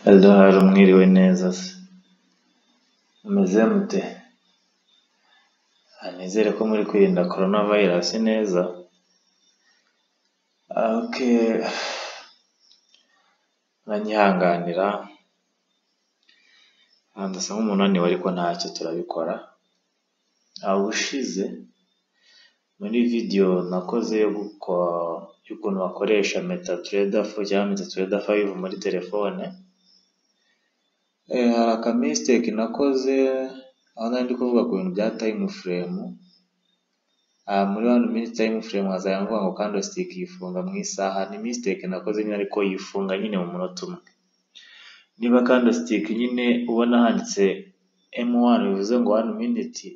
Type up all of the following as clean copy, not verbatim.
Eldorado mwiriwe neza se mumeze mute? Nizere ko muri kwirinda coronavirus neza. Okay, banyihanganira ndasa nk'umunani ariko ntacyo turabikora. Ubushize muri video nakoze y'ukuntu bakoresha MetaTrader 4 cyangwa MetaTrader 5 muri telefone. Hari aka mistake nakoze aho nari ndi kuvuga ku bintu bya time frame. Muri 1 minute time frame hazaya mvuga ngo candlestick yifunga mu isaha. Ni mistake nakoze nyine ariko yifunga nyine mu munota umwe. Niba candlestick nyine ubona handitse M1 bivuze ngo 1 minute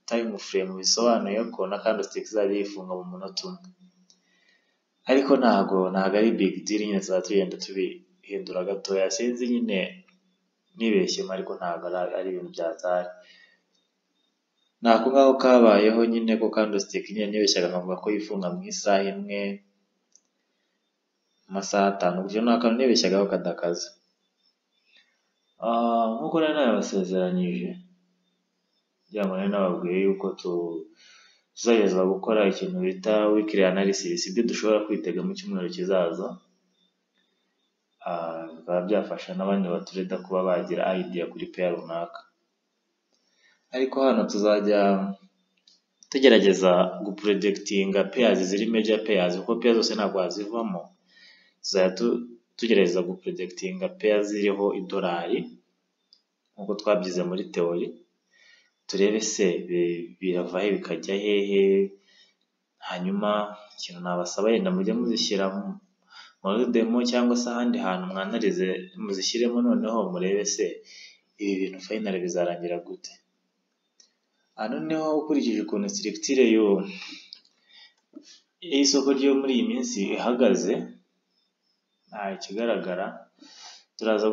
time frame, bisobanuye ko na candlestick zari yifunga mu munota umwe. Ariko ntago ari big deal, nyine tugenda tubihindura gatoya. Sinzi nyine nibeshye ariko ntago ari ibintu byatari. Nako ngaho kabayeho nyine ko candlestick nyine nibeshyaga nkavuga ko yifunga mu isaha imwe, amasaha 5 gutyo. Nako nibeshyagaho kadakaza. Nkuko nari nabasezeranyije kugira ngo nari nababwiye yuko tuzageza gukora ikintu bita weekly analysis, ibyo dushobora kwitega mu cyumweru kizaza. Bikaba byafasha n'abandi batureda kuba bagira idea kuri pair runaka. Ariko hano tuzajya tugerageza gupredictinga pairs ziri major pairs, kuko pairs zose ntabwo wazivamo. Tuzajya tugerageza gupredictinga pairs ziriho idolari nkuko twabyize muri theory. Turebe se birava he bikajya hehe. Hanyuma ikintu nabasaba yenda mujye muzishyira muri demo cyangwa se ahandi hantu mwanarize, muzishyiremo noneho murebe se ibi bintu finally bizarangira gute. Noneho ukurikije ukuntu structure y'isoko ryo muri iyi minsi ihagaze, ikigaragara turaza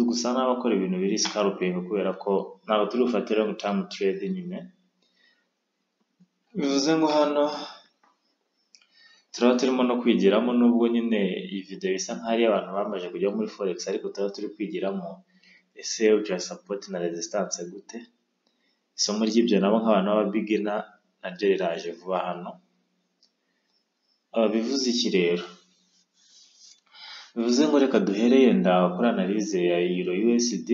gusa n'abakora ibintu biri scalping, kubera ko ntabwo turi bufatire long term trade nyine. Bivuze ngo hano turaba turimo no kwigiramo, nubwo nyine iyi video bisa nk'ari abantu bamaze kujya muri forex, ariko turaba turi kwigiramo ese uja support na resistance gute. Isomo ry'ibyo nabo nk'abantu b'aba beginner naryo riraje vuba hano. Bivuze iki rero? Bivuze ngo reka duhereye kuri analyse ya Euro USD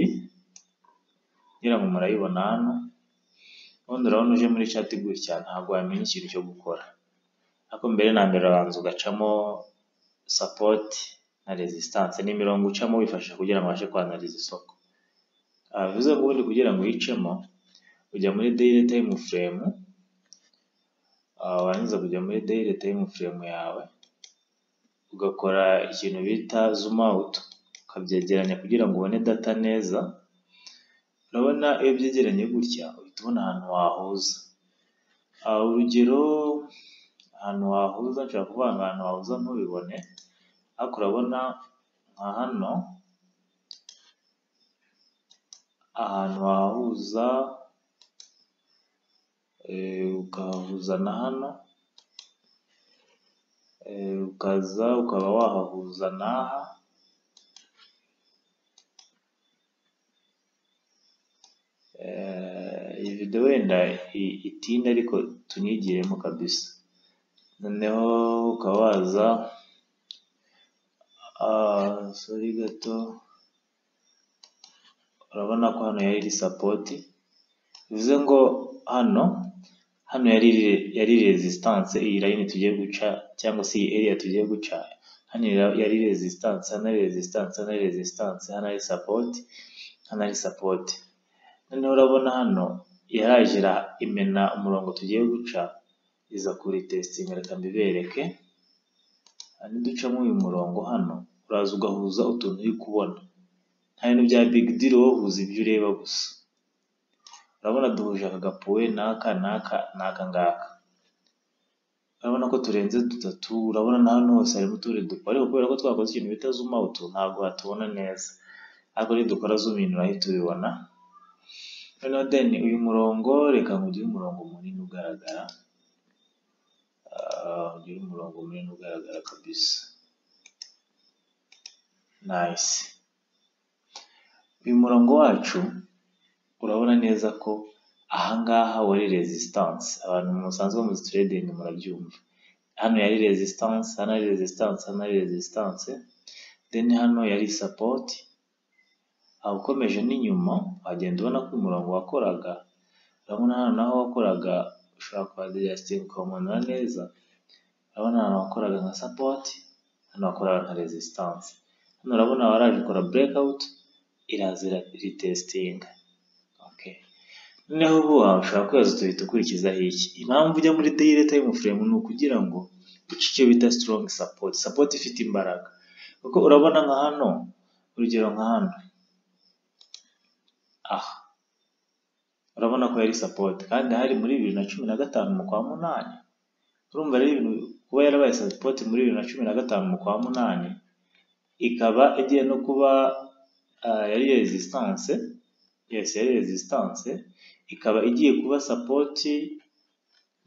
ngira ngo murayibona hano. Ubundi urabona uje muri chat gutya ntabwo wamenya ikintu cyo gukora, ariko mbere na mbere abanza ugacamo support na resistance n'imirongo ucamo wifashisha kugira ngo ubashe kwanaliza isoko. Bivuze ngo ubundi kugira ngo uyicemo ujya muri daily time frame. Warangiza kujya muri daily time frame yawe ugakora ikintu bita zoom out, ukabyegeranya kugira ngo ubone data neza. Urabona iyo byegeranye gutya uhita ubona ahantu wahuza. Urugero ahantu wahuza, nshaka kuvuga ngo ahantu wahuza ntubibone, ariko urabona nka hano ahantu wahuza, ukahuza na hano, ukaza ukaba wahahuza n'aha. Iyi video wenda itinda ariko tunigiremo kabisa. Noneho ukaba waza sorry gato, urabona ko hano yari support. Bivuze ngo hano yari resistance. Iyi line tugiye guca cyangwa se iyi area tugiye guca, hano yari resistance, hano ari resistance, hano ari resistance, hano ari support, hano ari support. Noneho urabona hano yarajira imena umurongo tugiye guca, iza kuri testing. Reka mbibereke. Hano ducamo uyu murongo hano, uraza ugahuza utuntu uri kubona. Nta bintu bya big deal, wohuza ibyo ureba gusa. Urabona duhuje aka gapuwe n'aka ngaka. Urabona ko turenze dutatu. Urabona na hano hose harimo turi dupo, ariko kubera ko twakoze ikintu bita zoom out ntabwo hatubona neza, ariko nidukora zoom in urahita ubibona. Noneho then uyu murongo reka ngire umurongo munini ugaragara. Ngire umurongo munini ugaragara kabisa. nice. Uyu murongo wacu urabona neza ko ahangaha wari resistance, abantu musanzwe muzi trading murabyumva. Hano yari resistance, hano yari resistance, hano yari resistance, then hano yari support. Aho ukomeje n'inyuma wagenda ubona ko umurongo wakoraga, urabona hano naho wakoraga ushobora kuba adjusting ukamanura neza. Urabona hano wakoraga nka support, hano wakoraga nka resistance. Hano urabona waraje ukora breakout, iraza retesting. Okay. Noneho ubu ushobora kwibaza tuhita ukurikizaho iki. Impamvu ujya muri daily time frame ni ukugira ngo uce icyo bita strong support, support ifite imbaraga. Kuko urabona nka hano, urugero nka hano, urabona ko yari support kandi hari muri 2015 mu kwa munani. Urumva rero ibintu kuba yarabaye support muri 2015 mu kwa munani, ikaba igiye no kuba yari resistance. Yes, yari resistance, ikaba igiye kuba support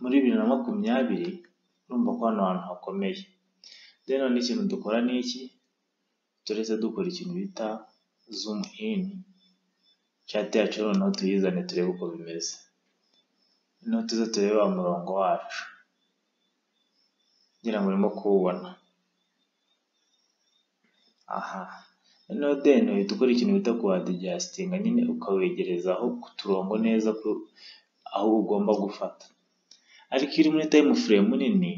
muri 2020. Urumva ko hano hantu hakomeye. Rero n'ikintu dukora ni iki, turetse dukora ikintu bita zoom in chat yacu, noneho tuyizane turebe uko bimeze. Noneho tuze turebe umurongo wacu ngira ngo urimo kuwubona. Noneho then uhita ukora ikintu bita ku adjusting, nyine ukawegerezaho ku turongo neza aho ugomba gufata. Ariko iri muri time frame nini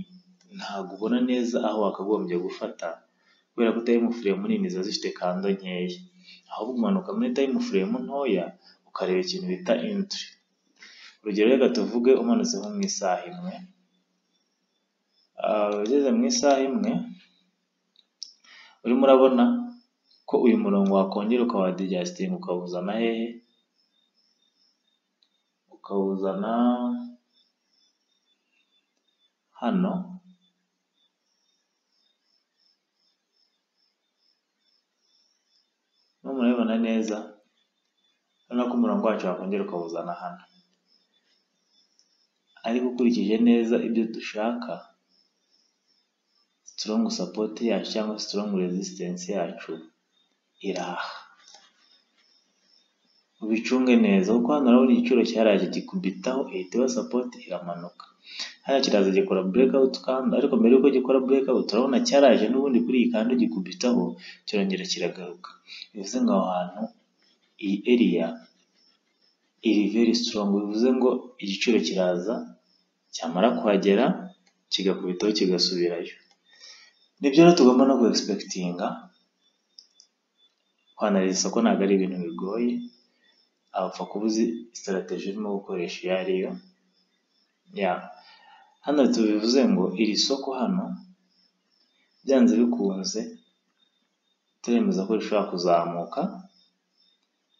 ntabwo ubona neza aho wakagombye gufata, kubera ko time frame nini ziba zifite kando nkeya. Ahubwo umanuka muri time frame ntoya ukareba ikintu bita entry. Urugero reka tuvuge umanutse nko mu isaha imwe, ugeze mu isaha imwe urimo urabona ko uyu murongo wakongera ukawa adjusting ukawuzana hehe, ukawuzana hano. Murabibona neza, urabona ko umurongo wacu wakongera ukawuzana hano. Ariko ukurikije neza ibyo dushaka, strong support yacu cyangwa strong resistance yacu iraha. Ubicunge neza kuko hano urabona igiciro cyaraje gikubitaho, ihita support iramanuka. Hano kiraza gikora breakout kandi, ariko mbere yuko gikora breakout urabona cyaraje n'ubundi kuri iyi kandi gikubitaho kirongera kiragaruka. Bivuze ngo aho hantu iyi area iri very strong, bivuze ngo igiciro kiraza cyamara kuhagera kigakubitaho kigasubirayo. Nibyo rero tugomba no expectinga. Kwanariza isoko ntabwo ari ibintu bigoye, apfa kubuzi strategy urimo gukoresha iyo ariyo. Hano tubivuze ngo iri soko hano byanze bikunze turemeza ko rishobora kuzamuka,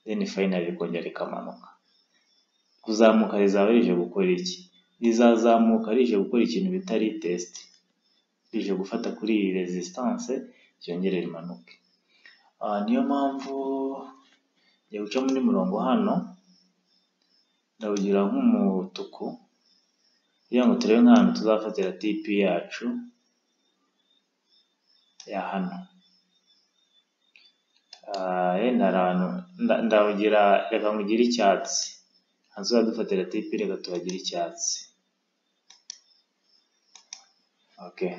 then finally rikongera rikamanuka. Kuzamuka rizaba rije gukora iki? Rizazamuka rije gukora ikintu bita retest, rije gufata kuri iyi resistance cyongere rimanuke. Niyo mpamvu njya guca muri murongo hano ndawugira nk'umutuku kugira ngo turebe nk'ahantu tuzafatira TP yacu ya hano. Ndawugira, reka ngugire icyatsi, hanze dufatira TP, reka tuhagira icyatsi. Okay,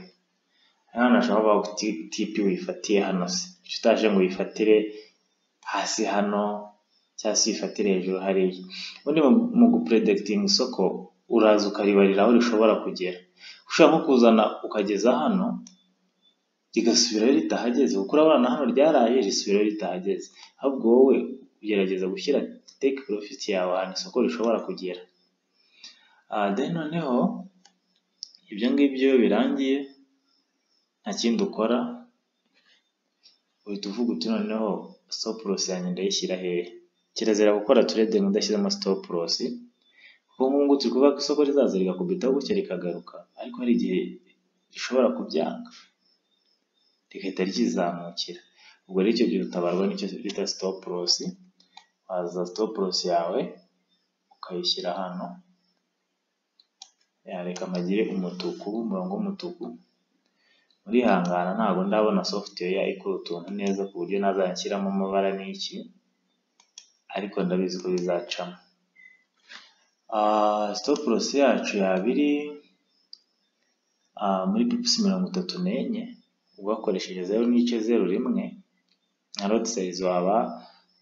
hano nashaka ko TP wifatiye hano, se utaje ngo wifatire hasi hano cyangwa se wifatire hejuru hariya. Ubundi mu gupredicting isoko uraza ukaribarira aho rishobora kugera. Ushobora nko kuzana ukageza hano rigasubirayo ritahageze, kuko urabona hano ryaraje risubirayo ritahageze. Ahubwo wowe ugerageza gushyira take profit yawe ahantu isoko rishobora kugera. Then noneho ibyo ngibyo birangiye, nta kindi ukora, uhita uvuga uti noneho stop loss yanjye ndayishyira hehe. Kirazira gukora trading udashyiramo stop loss, kuko nk'ubu turi kuvuga ko isoko rizaza rigakubitaho gutya rikagaruka, ariko hari igihe rishobora kubyanga rigahita ryizamukira. Ubwo rero icyo gihe utabarwa n'icyo bita stop loss. Waza stop loss yawe ukayishyira hano, reka magire umutuku, umurongo w'umutuku. murihangana ntabwo ndabona software ikora utuntu neza ku buryo nazashyiramo amabara n'iki, ariko ndabizi ko bizacamo. Stop loss yacu yabiri muri pips 34 ugakoresheje 0.01 na lot size waba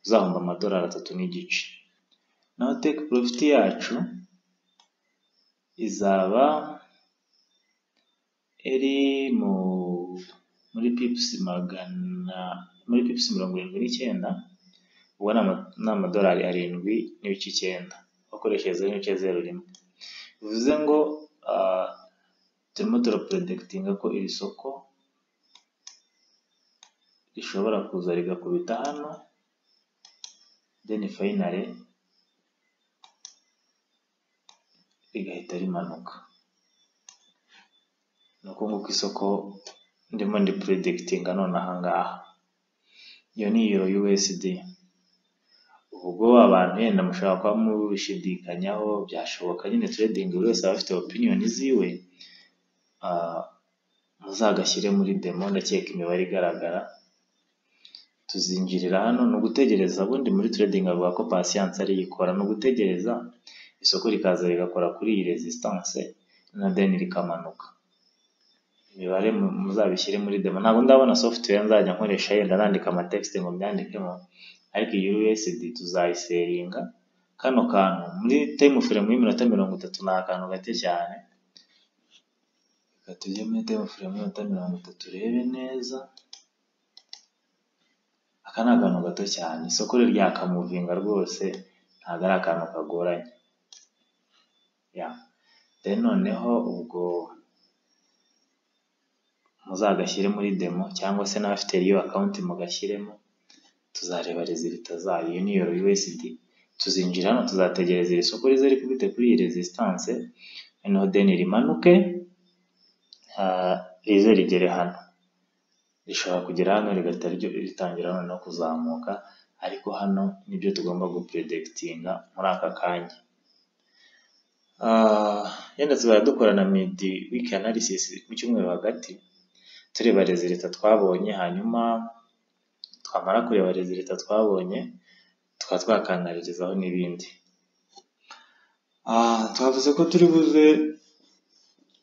uzahomba amadolari 3 n'igice. Naho take profit yacu izaba iri muri pips 79 ubwo ni amadolari 7.9 ukoresheje 0.01. bivuze ngo turimo turapredikitinga ko iri soko rishobora kuza rigakubita hano, then finally rigahita rimanuka. Nuko nguko isoko ndimo ndi predikitinga none ahangaha. Iyo ni Euro USD. Ubwo abantu yenda mushaka kwa mubishidikanyaho byashoboka, nyine trading buri wese afite opinion ziwe, muzagashyire muri demo ndakeka imibare igaragara. Tuzinjirira hano no gutegereza, bundi muri trading avuga ko patience ari ikora, no gutegereza isoko rikaza rigakora kuri iyi resistance na then rikamanuka. Imibare muzabishyire muri demo. Ntabwo ndabona software nzajya nkoresha yenda nandika ama text ngo mbyandikemo, ariko iyi USD tuzayiseringa. Kano kantu muri time frame y'iminota 30 ni akantu gake cyane. Reka tujye muri time frame y'iminota 30 turebe neza. Aka ni akantu gato cyane, isoko ryakamuvinga rwose, ntabwo ari akantu kagoranye. Then noneho ubwo muzagashyire muri demo, cyangwa se n'abafite iyo account mugashyiremo, tuzareba resultat zayo. Iyo ni Euro USD. Tuzinjira hano tuzategereza iri soko rize rikubite kuri iyi resistance, noneho then rimanuke rize rigere hano. Rishobora kugera hano rigahita ritangira noneho kuzamuka, ariko hano nibyo tugomba gupredikitinga muri aka kanya. Yenda tuzajya dukora na mid week analysis mu cyumweru hagati, tureba resultat twabonye, hanyuma twamara kureba resultat twabonye tukaba twakanarizaho n'ibindi. Twavuze ko turi buze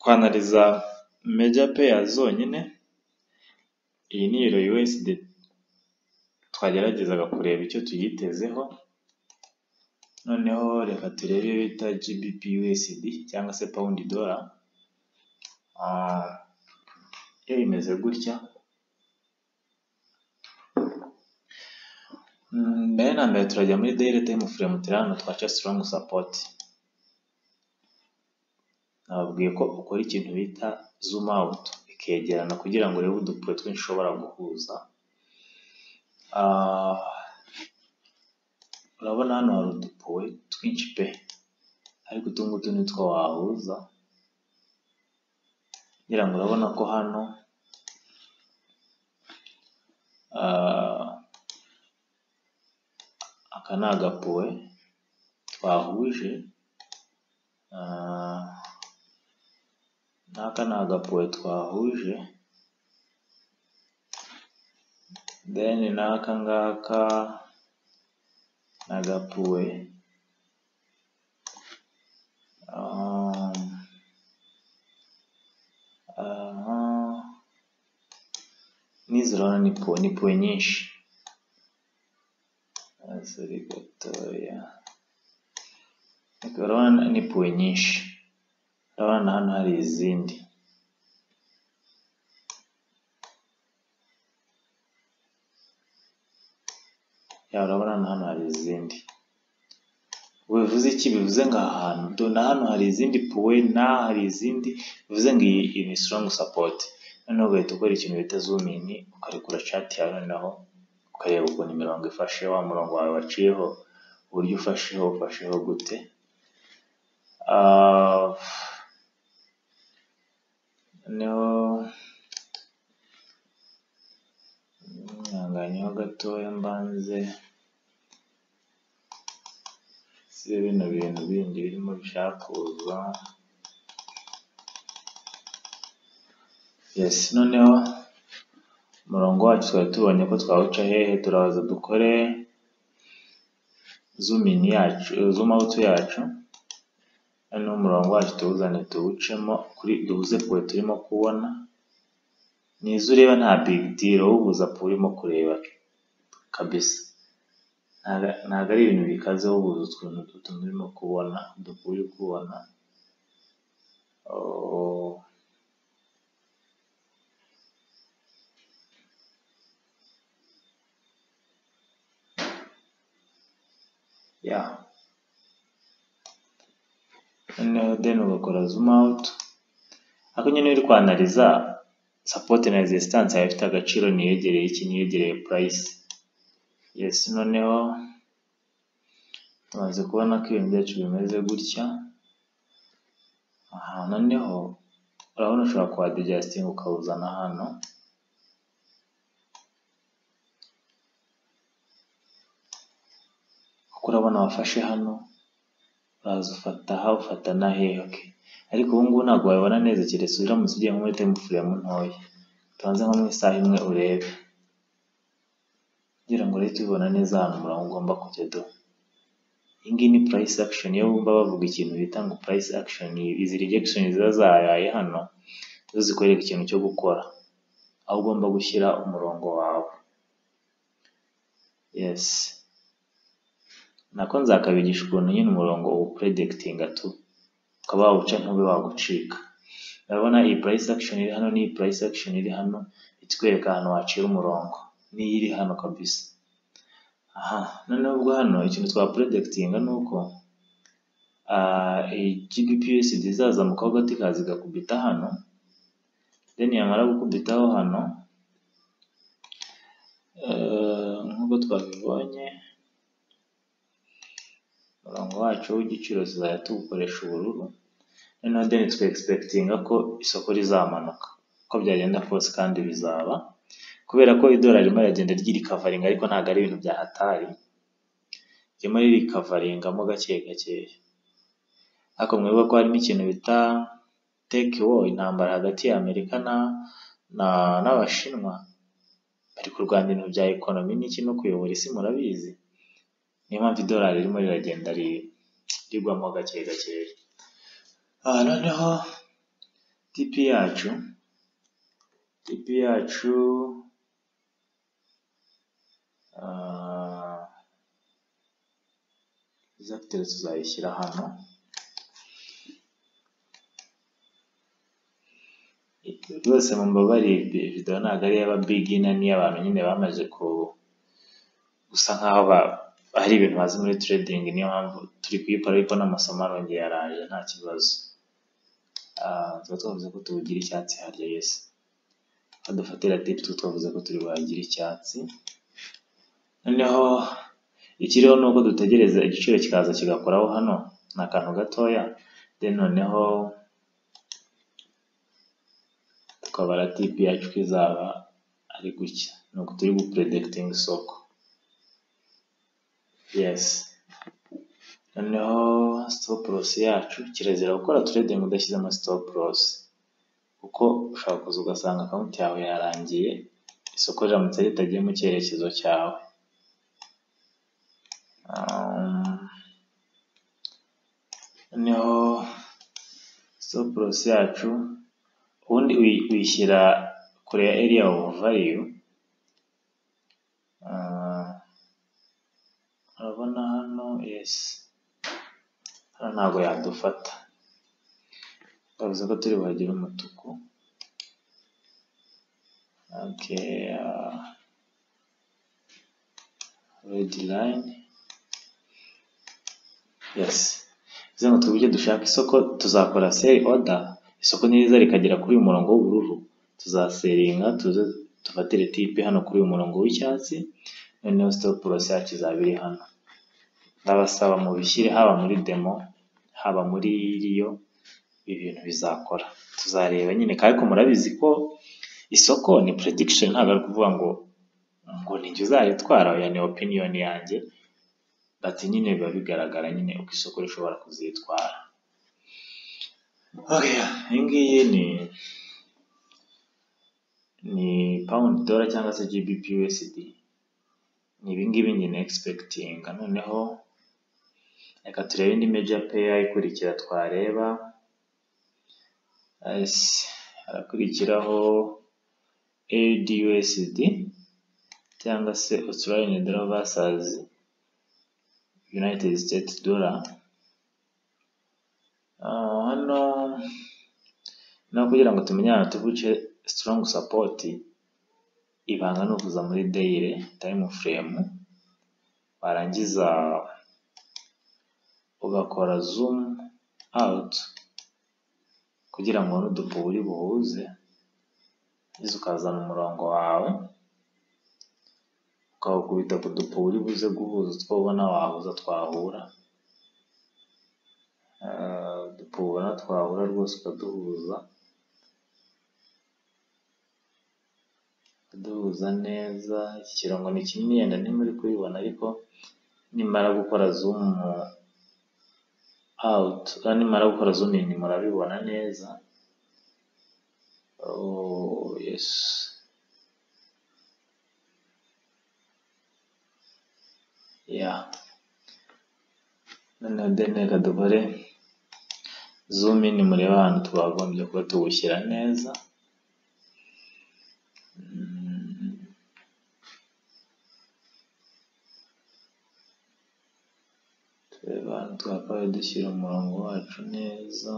kwanaliza major pairs zonyine. Iyi ni Euro USD twageragezaga kureba icyo tuyitezeho. Noneho reka turebe bita GBP USD cyangwa se pound dollar. Iyo imeze gutya, mbere na mbere turajya muri daily time frame, turano twaca strong support. Nababwiye ko ukora ikintu bita zoom out ikegerana kugira ngo urebe udupure twinshi ushobora guhuza. Urabona hano hari udupure twinshi pe, ariko utungutu nitwo wahuza. Ngira ngo urabona ko hano aka ni agapuwe twahuje, n'aka ni agapuwe twahuje, then n'aka ngaka n'agapuwe. N'izi urabona ni puwe nyinshi. Sorry gatoya. Urabona ni puwe nyinshi. Urabona hano hari izindi. Urabona hano hari izindi. Bivuze iki? Bivuze ngo ahantu na hano hari izindi puwe, na hari izindi, bivuze ngo iyi ni strong support. Noneho ugahita ukora ikintu bita zoom in, ukarekura chart yawe, noneho ukareba ukuntu imirongo ifashe, wa murongo wawe waciyeho uburyo ufasheho gute. Noneho nyanganyeho gatoya mbanze sibe bino bintu bindi birimo bishaka kuza. yes. Noneho umurongo wacu twari tubonye ko twawuca hehe, turabaza dukore zoom in yacu, zoom out yacu. Noneho umurongo wacu tuwuzane tuwucemo kuri duhuze puwe turimo kubona, nizo ureba nta big deal, ubuza puwe urimo kureba kabisa, ntago ari ibintu bikaze, ubuza utuntu urimo kubona, dupuwe uri kubona. Yeah. Noneho then ugakora zoom out. Ako nyine uri kwanaliza support na resistance yawe ifite agaciro niyegereye iki, niyegereye price. Yes. Noneho tumaze kubona ko ibintu byacu bimeze gutya. Aha, noneho urabona ushobora kwa adjusting ukawuzana hano. Kuko urabona wafashe hano, uraza ufata aha, ufata na hehe, okay. Ariko ubu ngubu ntabwo wabibona neza keretse uramutse ugiye muri time frame ntoya. Tubanze nko mu isaha imwe urebe, kugira ngo rero tubibona neza hano umurongo ugomba kujya do. Iyi ni price action. Iyo bumva bavuga ikintu bita ngo price action, izi rejection ziba zayaye hano zo zikwereka ikintu cyo gukora, aho ugomba gushyira umurongo wawe. Yes. Nako nzakabigisha ukuntu nyine umurongo ubu predictinga tu, ukaba wawuca ntube wagucika. Urabona iyi price action iri hano n'iyi price action iri hano, itwereka ahantu wacira umurongo, n'iyi iri hano kabisa. Aha, noneho ubwo hano ikintu twa predictinga nuko GBP/USD izazamukaho gato ikaza igakubita hano, then yamara gukubitaho hano, nk'uko twabibonye umurongo wacu w'igiciro tuzajya tuwukoresha ubururu. Noneho then twe expectinga ko isoko rizamanuka uko byagenda kose, kandi bizaba, kubera ko idolari rimwe rigenda ryirikavaringa, ariko ntabwo ari ibintu bya hatari, rimwe ririkavaringamo gake gake. Ariko mwibuke ko harimo ikintu bita tech war, intambara hagati ya Amerika n'Abashinwa, bari kurwanya ibintu bya economy n'iki no kuyobora isi, murabizi. Niyo mpamvu idolari ririmo riragenda rigwamo gake gake. Noneho TP yacu exactly tuzayishyira hano. Rwose mumbabarire, video ntabwo ari iy'aba beginner, ni abantu nyine bamaze gusa nkaho hari ibintu bazi muri trading, niyo mpamvu turi kuyikora, ariko n'amasomo arongeye yaraje nta kibazo. Tuba twavuze ko tubugira icyatsi harya, yes. Badufatira tip twavuze ko turi buhagire icyatsi. Noneho ikiriho nuko dutegereza igiciro kikaza kigakoraho hano, ni akantu gatoya, then noneho tukabara tip yacu ko izaba ari gutya. Nuko turi gupredicting isoko. Yes. Noneho stop loss yacu, kirazira gukora trading udashyizemo stop loss, kuko ushobora kuza ugasanga account yawe yarangiye, isoko riramutse ritagiye mu cyerekezo cyawe. Noneho stop loss yacu ubundi uyishyira kure ya area of value. Urabona hano, yes, hano ntabwo yadufata, bavuze ko turi buhagire umutuku. Okay, red line, yes. Bivuze ngo twebwe dushaka isoko, tuzakora sell order, isoko niriza rikagera kuri uyu murongo w'ubururu, tuzaseringa tufatire tipe hano kuri uyu murongo w'icyatsi. Noneho stop loss yacu izaba iri hano. Ndabasaba mu bishyire haba muri demo haba muri riyo, ibintu bizakora, tuzareba nyine. Ariko murabizi ko isoko ni prediction, ntabwo ari kuvuga ngo ninjye uzayitwara, oya, ni opinion yanjye, bati nyine biba bigaragara nyine uko isoko rishobora kuzitwara. Okay, iyi ngiyi ni pound dollar cyangwa se GBP USD. Ni ibingibi nyine expecting. Noneho reka turebe indi major pair ikurikira twareba. Harakurikiraho AUD USD cyangwa se Australian dollar versus United States dollar. Hano kugira ngo tumenye ahantu tubuce strong support, ibanga no kuza muri daily time frame, warangiza ugakora zoom out kugira ngo n'udupo uri buhuze, izo ukazana umurongo wawe ukawukubita ku dupo uri buze guhuza, twabona wahuza twahura, dupo ubona twahura rwose ukaduhuza neza. Iki kirango ni kinini yenda ntimuri kubibona, ariko nimara gukora zoom out, nimara gukora zoom in murabibona neza. Oh yes, yeah. Noneho reka dukore zoom in, mureba ahantu twagombye kuba tuwushyira neza. Tureba ahantu twakabaye dushyira umurongo wacu neza.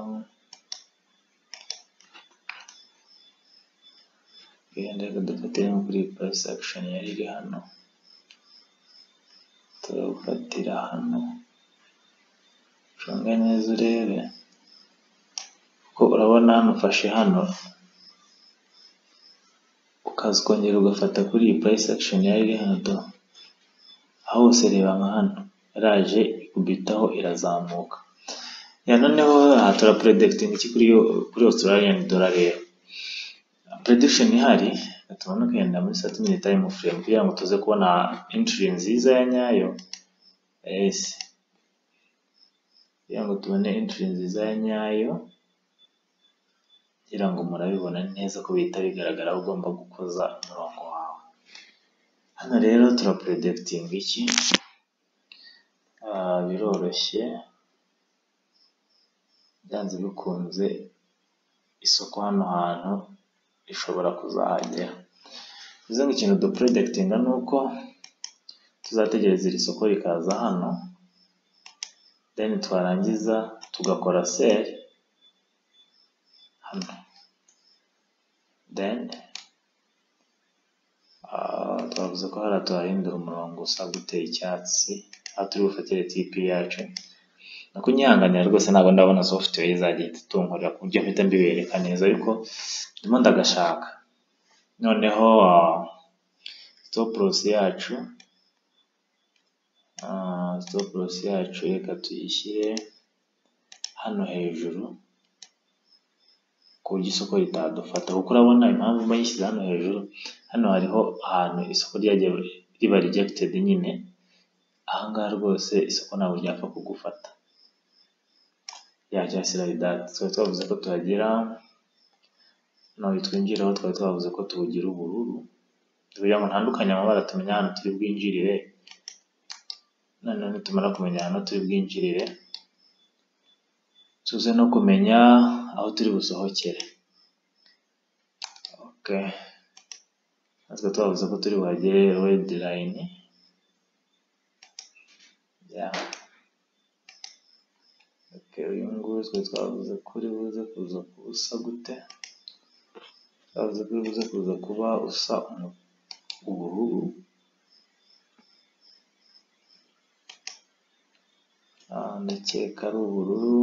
Reka dufatire nko kuri price action yari iri hano, turawufatira hano. Cunga neza urebe ko urabona hano ufashe hano, ukaza ukongera ugafata kuri iyi price action yari iri hano, aho hose reba nka hano raje ikubitaho irazamuka. Noneho aha tura predicting iki kuri Australian dollar. Rero prediction ihari tubona kugenda muri 30 minute time frame kugira ngo tuze kubona entry nziza ya nyayo. Kugira ngo tubone entry nziza ya nyayo, kugira ngo murabibona neza ko bihita bigaragara aho ugomba gukoza umurongo wawe. Hano rero tura predicting iki, biroroshye byanze bikunze isoko hano hantu ishobora kuzahagera. Bivuze ngo ikintu du predicting ni uko tuzategereza iri soko rikaza hano, then twarangiza tugakora sell hano, then twavuze ko hariya tuhahindura umurongo usa guteye icyatsi, aho turi bufatire TP yacu. Nakunyihanganira rwose, ntabwo ndabona software izajya itunkorera ku buryo mpita mbibereka neza, ariko ndimo ndagashaka. Noneho stop loss yacu reka tuyishyire hano hejuru ku buryo isoko ritadufata, kuko urabona impamvu bayishyize hano hejuru, hano hariho ahantu isoko ryagiye riba rejected nyine. Ahangaha rwose isoko ntabwo ryapfa kugufata, cyashyira ridati. Twari twavuze ko tuhagera, nawe twinjiraho twari twavuze ko tuwugira ubururu, kugira ngo ntandukanye amabara tumenye ahantu turi bwinjirire. Noneho nitumara kumenya ahantu turi bwinjirire, tuze no kumenya aho turi busohokere. Okay, natwe twavuze ko turi buhagere red line. Uyu nguyu twavuze ko uri buze kuza usa gute, twavuze ko uri buze kuza kuba usa ubururu. Ndakeka ari ubururu.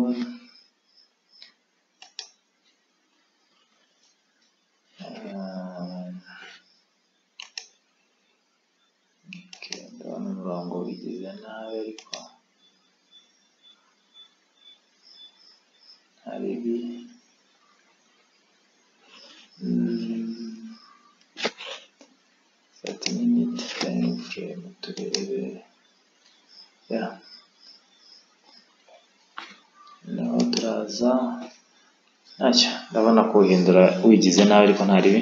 Ndabona umurongo wigize nabi, ariko hari ibi. Fata minute time frame turebe. Naho turaza ntacyo, ndabona kuwuhindura wigize nabi, ariko nta ribi.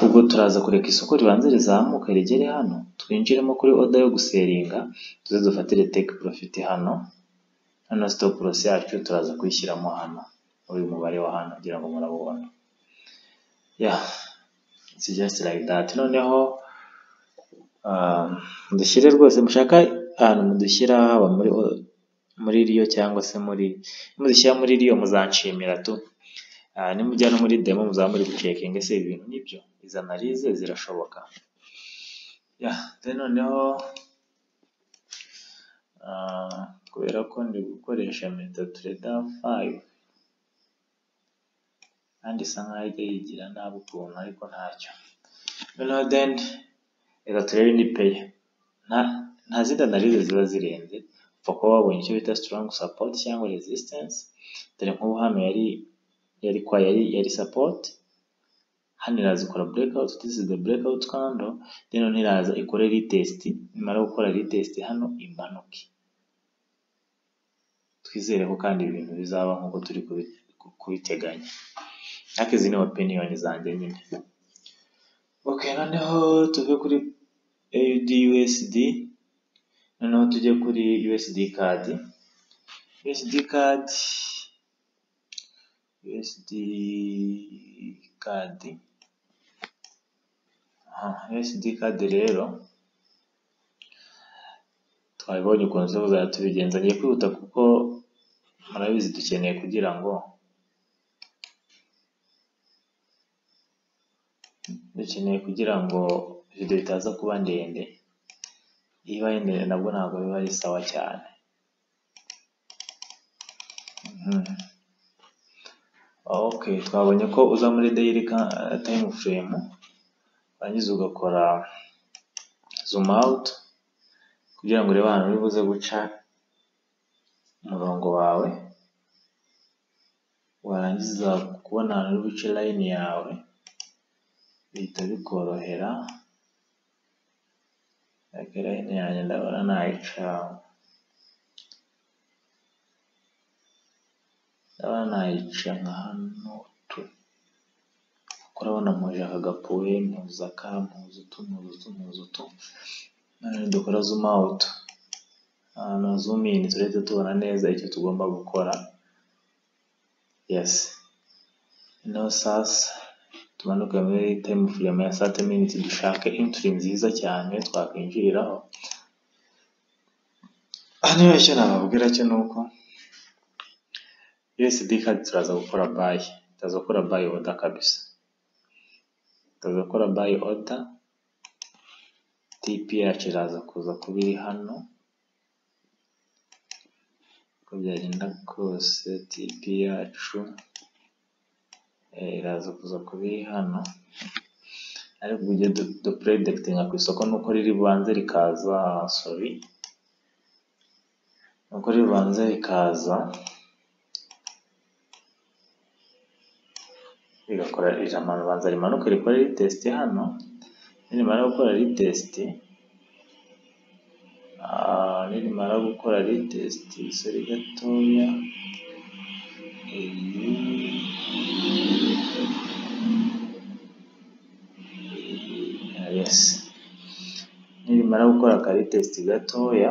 ubwo turaza kureka isoko ribanze rizamuka rigere hano, twinjiremo kuri order yo guseringa, tuze dufatire take profit hano. Hano stop loss yacu turaza kuyishyiramo hano, uyu mubare wa hano kugira ngo murabubona. It's just like that. Noneho dushyire rwose mushaka ahantu mudushyira, haba muri Rio cyangwa se mudushyira muri Rio muzanshimira tu. Nimujya no muri demo muzaba muri gucekinga ese ibintu nibyo, izo analyse zirashoboka. Then noneho kubera ko ndi gukoresha MetaTrader 5 kandi isa nkaho ijya yigira nabi ukuntu, ariko ntacyo. Noneho then reka turebe ni pay. Nta zindi analyse ziba zirenze, upfa kuba wabonye icyo bita strong support cyangwa resistance. Dore nk'ubu hano yari support, hano iraza ikora breakout, this is the breakout candle, then iraza ikora retest, nimara gukora retest hano imanuke. Twizere ko kandi ibintu bizaba nk'uko turi kubiteganya. Ariko izi ni opinion zanjye nyine. Noneho tuve kuri AUD USD, noneho tujye kuri USD CAD. USD CAD rero twabonye ukuntu tuzajya tubigenza. Ngiye kwihuta kuko murabizi dukeneye kugira ngo video itaza kuba ndende. Iba ndende nabwo ntabwo biba ari sawa cyane. Twabonye ko uza muri daily time frame, warangiza ugakora zoom out kugira ngo urebe ahantu uri buze guca umurongo wawe, warangiza kubona ahantu uri buce line yawe bihita bikorohera. Line yanjye ndabona nayica nka hano tu, urabona mpuje aka gapuwe, mpuza tu. None dukora zoom out, zoom in, turete tubona neza icyo tugomba gukora. Noneho sasa tumanuka muri time frame ya 30 minutes, dushake entry nziza cyane twakwinjiriraho. Hano icyo nababwira cyo nuko USD CAD turaza gukora buy, tuzakora buy order kabisa. Tuzakora buy order, TP yacu iraza kuza kubiri hano, uko byagenda kose TP yacu iraza kuza kubiri hano. Ariko ujye do predicting ku isoko nuko riri bubanze rikaza, nuko riri bubanze rikaza rigakora ijambo banza rimanuka rikora retest hano. Nimara gukora retest, sorry gatoya, nimara gukora ka retest gatoya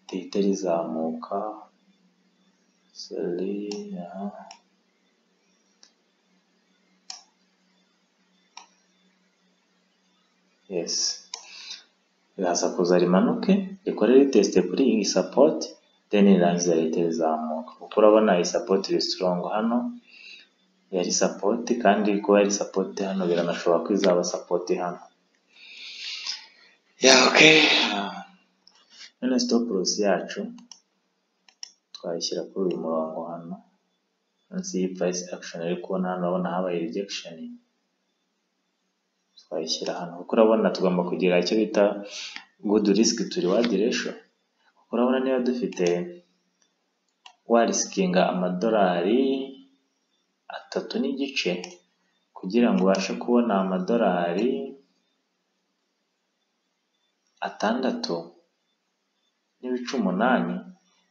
rihita rizamuka. Riraza kuza rimanuke rikore retest kuri iyi support, then rirangiza rihita rizamuka. Kuko urabona iyi support iri strong hano, yari support, kandi kuba yari support hano biranashobora ko izaba support hano. None stop loss yacu twayishyira kuri uyu murongo hano munsi iyi price action iri kubona hano. Urabona habaye rejection, twayishyira hano kuko urabona tugomba kugira icyo bita good risk to reward ratio. Kuko urabona niba dufite wariskinga amadolari 3.5 kugira ngo ubashe kubona amadolari 6.8,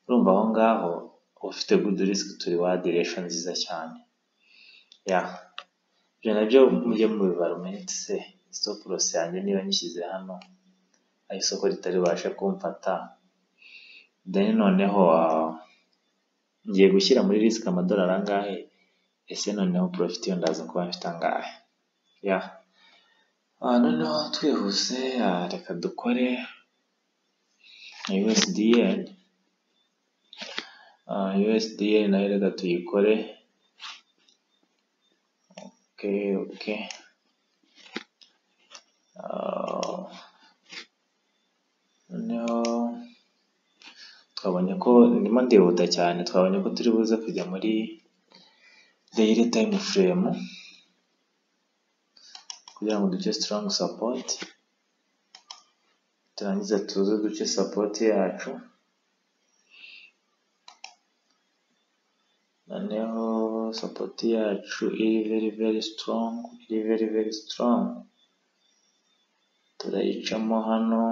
urumva aho ngaho ufite good risk to reward ratio nziza cyane. ya ibyo nabyo mujye mubibara umenye se stop loss yanjye niba nyishyize hano aho isoko ritari bubashe kumfata, then noneho ngiye gushyira muri risk amadolari angahe, ese noneho profit yo ndaza kuba mfite angahe. Ya noneho twihuse reka dukore USDN. USDN nayo reka tuyikore. Okay. Noneho twabonye ko ndimo ndihuta cyane, twabonye ko turi buze kujya muri daily time frame kugira ngo duce strong support, turangiza tuze duce support yacu. Noneho support yacu iri very strong, turayicamo hano.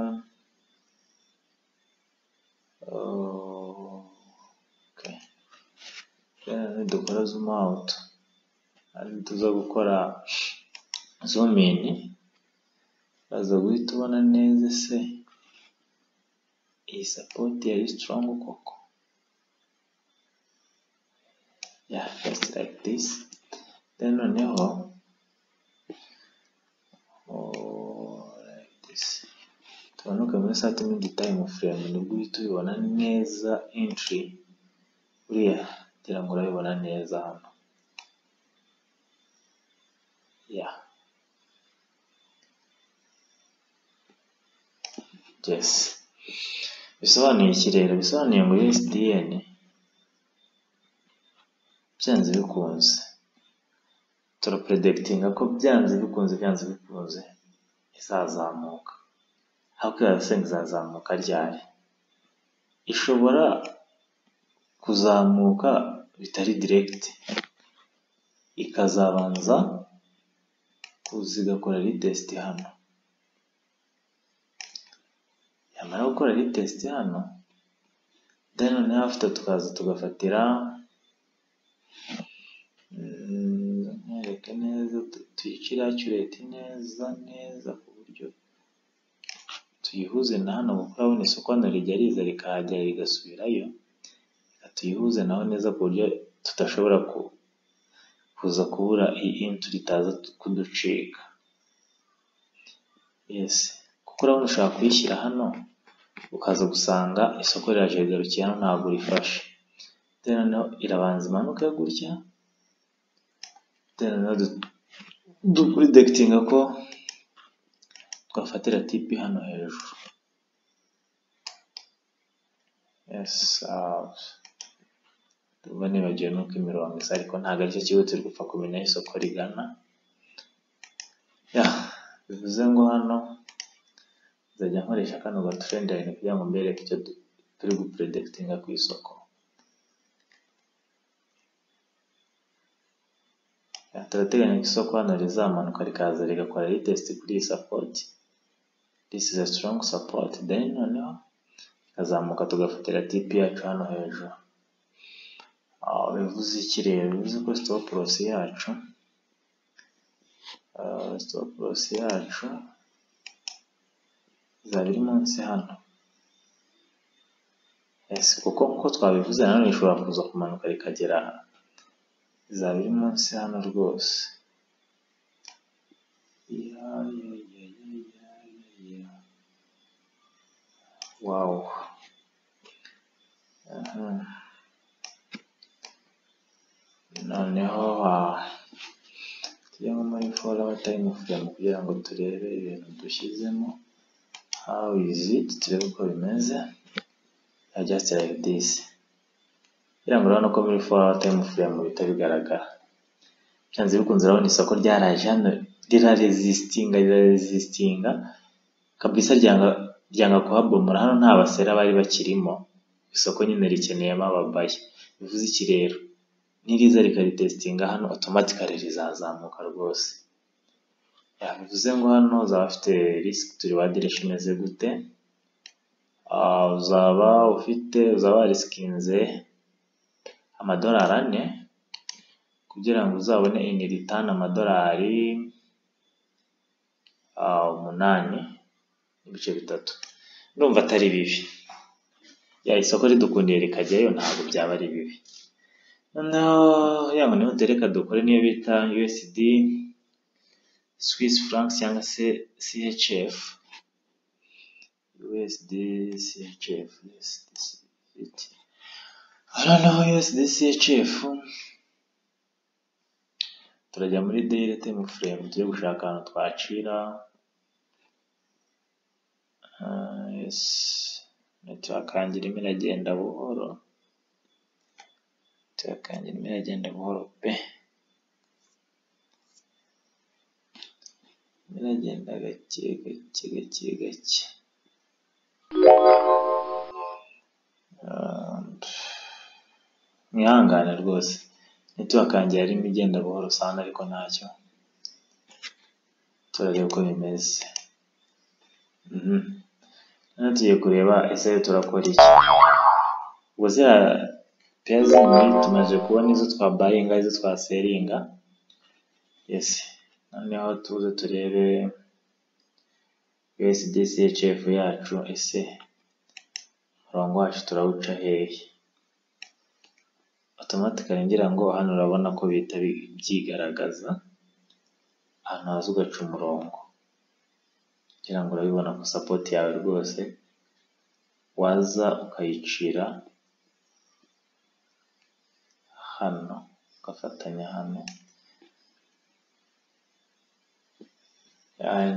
Okay. Dukora zoom out, tuza gukora zoom in, baza guhita ubona neza se iyi support yari strong koko. Yeah, just like this. Then noneho like this, tumanuka muri 30 minute time frame, nibwo uhita ubibona neza entry uriya, kugira ngo urabibona neza hano. Yeah, yes. Bisobanuye iki rero? Bisobanuye ngo USDN byanze bikunze turapredikitinga ko byanze bikunze izazamuka. Hakurya senga izazamuka ryari? Ishobora kuzamuka bitari direct, ikazabanza kuzigakora retest hano, yamara gukora retest hano, then noneho after tukaza tugafatira nereke neza, tuyicire accurate neza ku buryo tuyihuze na hano, kuko urabona isoko hano rijya riza rikahagera rigasubirayo, tuyihuze naho neza ku buryo tudashobora kuza kubura iyi ritaza kuducika. Yes, kuko urabona ushaka kuyishyira hano ukaza gusanga isoko riraje rigarukiye hano ntabwo rifashe, then noneho irabanza imanuka gutya, then noneho dupredikitinga ko twafatira TP hano hejuru. Yes, tuba nibagiwe nuko imirongo isa, ariko ntabwo aricyo kigo turi gupfa kumenya isoko rigana. Bivuze ngo hano nzajya nkoresha kano ga trend line kugira ngo mbereke icyo turi gupredikitinga ku isoko. Turateganya ko isoko hano rizamanuka rikaza rigakora retest kuri iyi support. This is a strong support, then noneho ikazamuka tugafatira TP yacu hano hejuru. Bivuze iki rero? Bivuze ko stop loss yacu izaba iri munsi hano. Yes, kuko nkuko twabivuze nanone ishobora kuza kumanuka rikagera aha, izaba iri munsi hano rwose. Wow. Noneho tujya muri 4 hour time frame kugira ngo turebe ibintu dushyizemo, how is it, turebe uko bimeze. Just like this, kugira ngo urabona ko muri 4 hour time frame bihita bigaragara. Byanze bikunze urabona isoko ryaraje hano riraresistinga kabisa, ryanga kuhabomora. Hano nta basera bari bakirimo, isoko nyine rikeneyemo ababaye. Bivuze iki rero? Niriza rikaritestinga hano automatically rizazamuka rwose. Bivuze ngo hano uzaba ufite risk to reward ratio imeze gute? Uzaba riskinze amadolari 4 kugira ngo uzabone ini ritani amadolari 8.3. Ndumva atari bibi, isoko ridukundiye rikajyayo ntabwo byaba ari bibi. Noneho yango niho tereka dukore niyo bita USD Swiss francs cyangwa se CHF. USD CHF noneho USD CHF turajya muri daily time frame tujye gushaka ahantu twacira. Yes, network yanjye irimo iragenda buhoro, pe, iragenda gake. Mwihangane rwose, network yanjye yarimo igenda buhoro sana, ariko ntacyo, turareba uko bimeze. Hano tugiye kureba ese turakora iki. Ubwo ziriya pairs tumaze kubona izo twa buyinga, izo twa sellinga. Yes, noneho tuze turebe USD CHF yacu, ese umurongo wacu turawuca hehe. Automatically ngira ngo hano urabona ko bihita byigaragaza ahantu haza ugaca umurongo, ngira ngo urabibona ko support yawe rwose waza ukayicira hano, ugafatanya hano.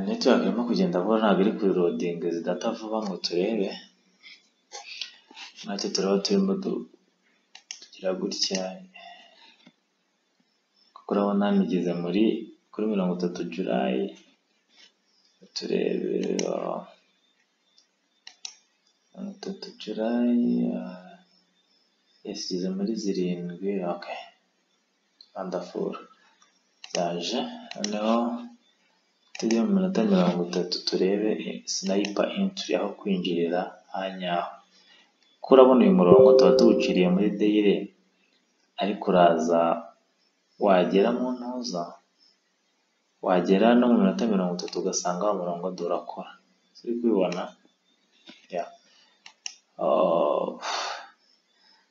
Network irimo kugenda vuba, ntabwo iri kuri loading zidata vuba ngo turebe. Natwe turaba turimo tugira gutya, kuko urabona nigeze kuri 30 July. Turebe 30 July, yasize muri 7. Okay, wonderful. Zaje noneho tujye mu minota 30 turebe sniper entry aho kwinjirira hanyaho. Kurabona uyu murongo tuba tuwuciriye muri daily, ariko uraza wagera mu ntuza, wagera no mu minota 30 ugasanga wa murongo durakora. Turi kubibona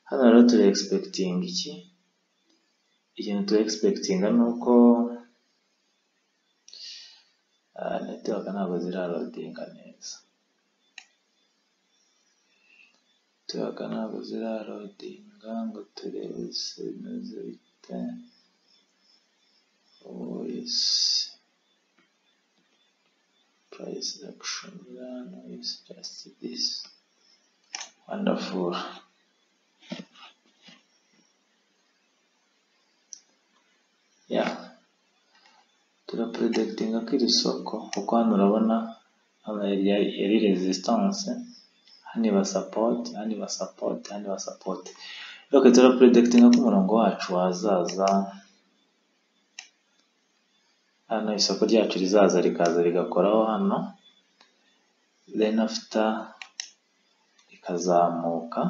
hano rero turi expecting iki. Ikintu turi expecting nuko network ntabwo zirarodinga neza, ngo turebe bimeze bite. Yes, price action, no, it's just this. Wonderful. Predicting ko iri soko, kuko hano urabona yari resistance, hano iba support. Okay, predicting ko umurongo wacu wazaza hano, isoko ryacu rizaza rikaza rigakoraho hano, then after rikazamuka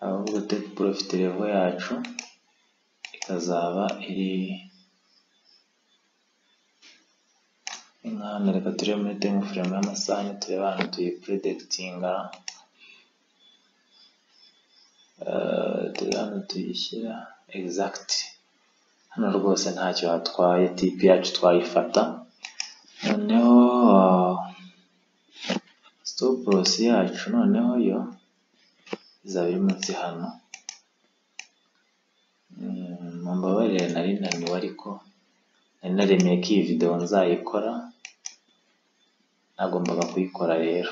ahubwo take profit level yacu ikazaba iri nk'ahantu. Reka turebe muri time frame y'amasaha, turebe ahantu tuyi predictinga. Hano tuyishyira exact hano rwose ntacyo hatwaye, TP yacu twayifata. Noneho stop loss yacu noneho yo izaba iri munsi hano. Mumbabarire nari naniwe, ariko nari naremeye ko iyi video nzayikora, nagombaga kuyikora rero.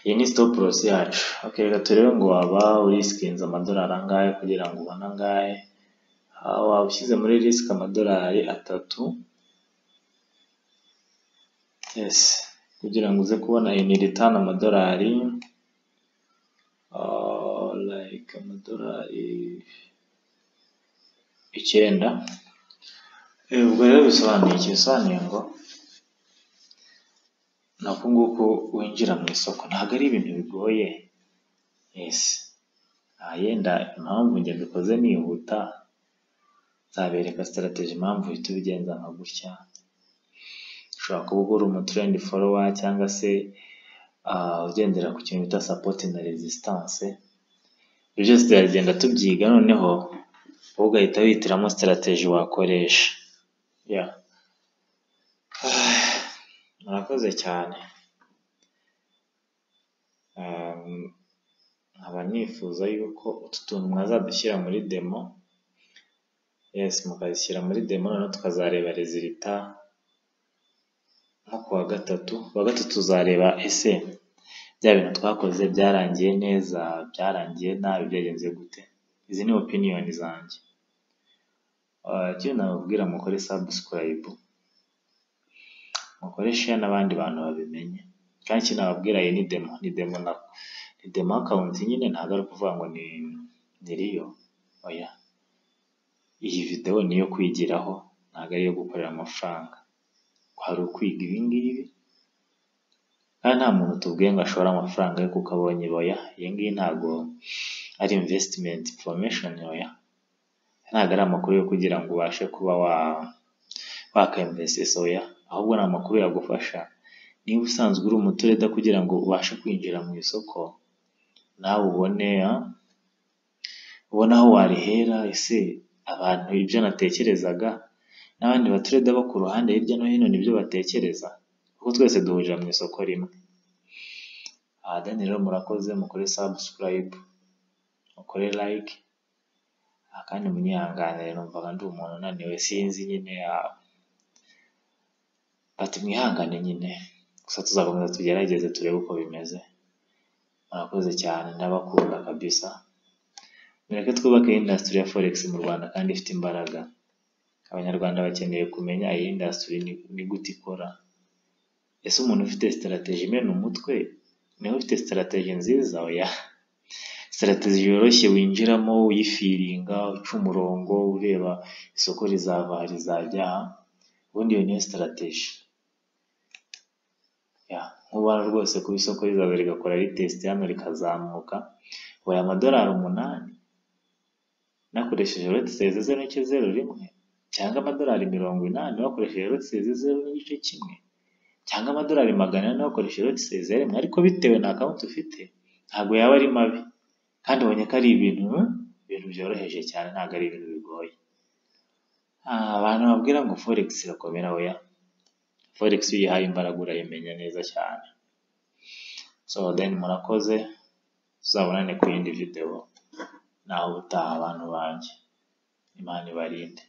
Iyi ni stop loss yacu. Okay, reka turebe ngo waba uriskinze amadolari angahe kugira ngo ubone angahe. Waba ushyize muri risk amadolari 3. Yes, kugira ngo uze kubona ini return amadolari like amadolari 9. Ubwo rero bisobanuye ngo nako nguko winjira mu isoko, ntabwo ari ibintu bigoye. yes. Yenda impamvu njye mbikoze nihuta, nzabereka strategy impamvu uhita ubigenza nka gutya. Ushobora kuba ugura umutrend follower cyangwa se ugendera ku kintu bita support na resistance. Ibyo byose turagenda tubyiga, noneho wowe ugahita wihitiramo strategy wakoresha. Murakoze cyane. Nkaba nifuza yuko utu tuntu mwazadushyira muri demo, yes, mukazishyira muri demo, noneho tukazareba resultat nko kuwa gatatu. Kuwa gatatu tuzareba ese bya bintu twakoze byarangiye neza, byarangiye nabi, byagenze gute. Izi ni opinion zanjye. Icyo nababwira, mukore subscribe, mukore share n'abandi bantu babimenye. Kandi icyo nababwira, iyi ni demo account nyine, ntabwo ari ukuvuga ngo ni riyo. Oya, iyi video ni iyo kwigiraho, ntabwo ari iyo gukorera amafaranga. Hari ukwiga ibi ngibi, kandi nta muntu tubwiye ngo ashore amafaranga ye kuko abonye. Oya, iyi ngiyi ntabwo ari investment information. Oya, ntabwo ari amakuru yo kugira ngo ubashe kuba waka-invest. Oya, ahubwo ni amakuru yagufasha niba usanzwe uri umutureda, kugira ngo ubashe kwinjira mu isoko, nawe ubone aho warihera. Ese abantu ibyo natekerezaga n'abandi batureda bo ku ruhande hirya no hino nibyo batekereza, kuko twese duhurira mu isoko rimwe. Rero murakoze, mukore subscribe, mukore like, kandi munyihanganire, numvaga ndi umuntu unaniwe, sinzi nyine, bati mwihangane nyine, gusa tuzakomeza tugerageze turebe uko bimeze. Murakoze cyane, ndabakunda kabisa. Mureke twubake industry ya forex mu Rwanda kandi ifite imbaraga. Abanyarwanda bakeneye kumenya iyi industry ni gute ikora. Ese umuntu ufite strategy imena umutwe niwe ufite strategy nziza? Oya, strategy yoroshye winjiramo uyifiringa, uca umurongo, ureba isoko rizava rizajya, ubundi iyo niyo strategy. Nk'ubara rwose ku isoko rizaza rigakora retest hano rikazamuka, oya, $8 nakoresheje lot size 0.01, cyangwa $80 wakoresheje lot size 0.1, cyangwa $400 wakoresheje lot size 1, ariko bitewe na account ufite ntabwo yaba ari mabi, kandi ubonye ko ari ibintu byoroheje cyane, ntabwo ari ibintu bigoye. Abantu babwira ngo forex irakomera, oya, forex uyihaye imbaraga urayimenya neza cyane. So then murakoze, tuzabonane ku yindi video naho ubutaha abantu banjye. Imana ibarinde.